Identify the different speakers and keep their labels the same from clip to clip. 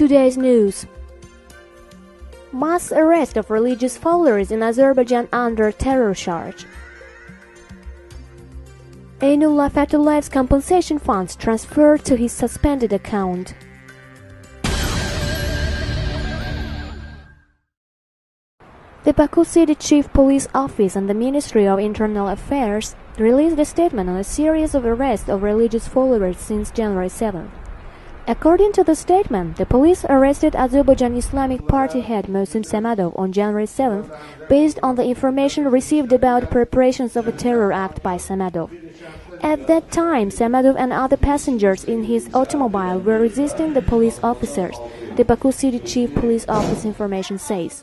Speaker 1: Today's news. Mass arrest of religious followers in Azerbaijan under terror charge. Aynullah Fethullah's compensation funds transferred to his suspended account. The Baku City Chief Police Office and the Ministry of Internal Affairs released a statement on a series of arrests of religious followers since January 7. According to the statement, the police arrested Azerbaijan Islamic Party head Mohsen Samadov on January 7 based on the information received about preparations of a terror act by Samadov. At that time, Samadov and other passengers in his automobile were resisting the police officers, the Baku City Chief Police Office information says.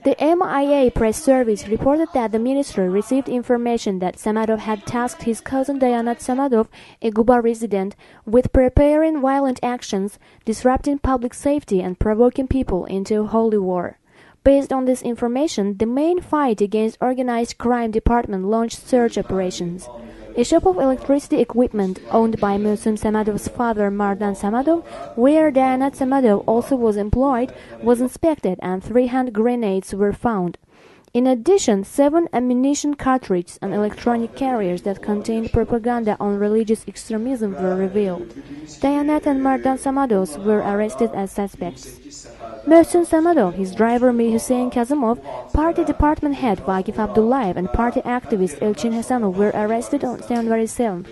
Speaker 1: The MIA press service reported that the ministry received information that Samadov had tasked his cousin Dayanat Samadov, a Guba resident, with preparing violent actions, disrupting public safety and provoking people into a holy war. Based on this information, the main fight against organized crime department launched search operations. A shop of electricity equipment owned by Mohsen Samadov's father Mardan Samadov, where Dayanat Samadov also was employed, was inspected and 3 hand grenades were found. In addition, 7 ammunition cartridges and electronic carriers that contained propaganda on religious extremism were revealed. Dayanat and Mardan Samadov were arrested as suspects. Mohsen Samadov, his driver Mir Hussein Kazimov, party department head Vagif Abdullayev and party activist Elchin Hasanov were arrested on January 7.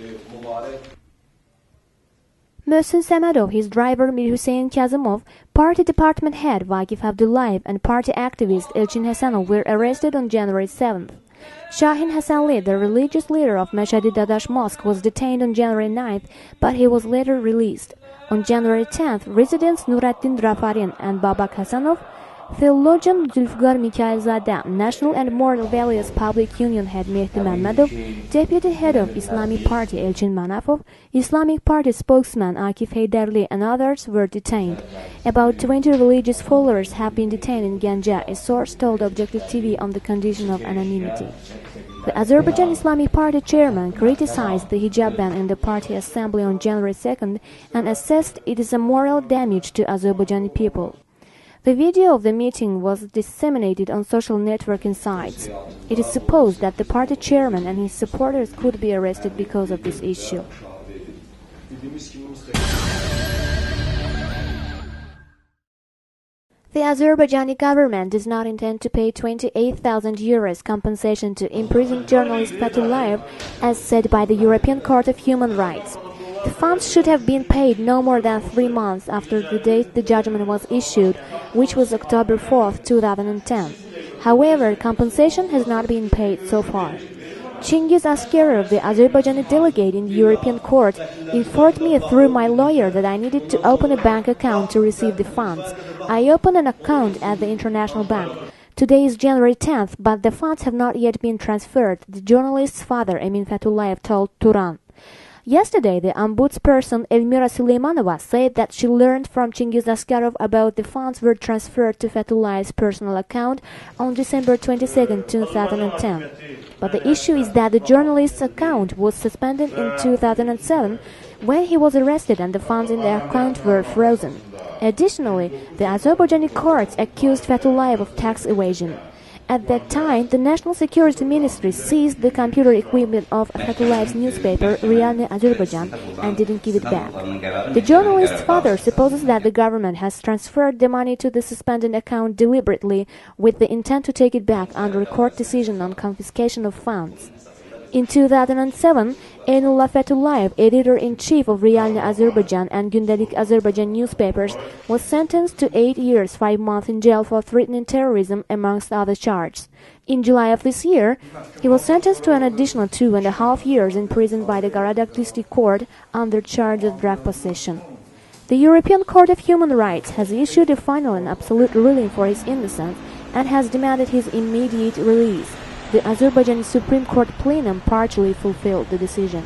Speaker 1: Mohsen Samadov, his driver Mir Hussein Kazimov, party department head Vagif Abdullayev and party activist Elchin Hasanov were arrested on January 7. Shahin Hasanli, the religious leader of Mashhadi Dadash Mosque, was detained on January 9, but he was later released. On January 10th, residents Nurattin Drafarin and Babak Hasanov, theologian Zulfgar Mikhailzadeh, National and Moral Values Public Union head Mehdi Mammadov, deputy head of Islamic Party Elchin Manafov, Islamic Party spokesman Akif Haydarli and others were detained. About 20 religious followers have been detained in Ganja, a source told Objective TV on the condition of anonymity. The Azerbaijan Islamic Party chairman criticized the hijab ban in the party assembly on January 2nd and assessed it is a moral damage to Azerbaijani people. The video of the meeting was disseminated on social networking sites. It is supposed that the party chairman and his supporters could be arrested because of this issue. The Azerbaijani government does not intend to pay 28,000 euros compensation to imprisoned journalist Fethullayev, as said by the European Court of Human Rights. The funds should have been paid no more than 3 months after the date the judgment was issued, which was October 4, 2010. However, compensation has not been paid so far. Cengiz Askerov, the Azerbaijani delegate in the European Court, informed me through my lawyer that I needed to open a bank account to receive the funds. I opened an account at the International Bank. Today is January 10th, but the funds have not yet been transferred, the journalist's father, Emin Fethullayev, told Turan. Yesterday, the ombudsperson Elmira Süleymanova said that she learned from Cengiz Askerov about the funds were transferred to Fethullahev's personal account on December 22, 2010. But the issue is that the journalist's account was suspended in 2007 when he was arrested and the funds in the account were frozen. Additionally, the Azerbaijani courts accused Fethullayev of tax evasion. At that time, the National Security Ministry seized the computer equipment of Fethullahev's newspaper, Realne Azerbaijan, and didn't give it back. The journalist's father supposes that the government has transferred the money to the suspended account deliberately with the intent to take it back under a court decision on confiscation of funds. In 2007, Aynullah Fethullayev, editor-in-chief of Realne Azerbaijan and Gündelik Azerbaijan newspapers, was sentenced to 8 years, 5 months in jail for threatening terrorism, amongst other charges. In July of this year, he was sentenced to an additional 2.5 years in prison by the Garadak District Court under charge of drug possession. The European Court of Human Rights has issued a final and absolute ruling for his innocence and has demanded his immediate release. The Azerbaijani Supreme Court plenum partially fulfilled the decision.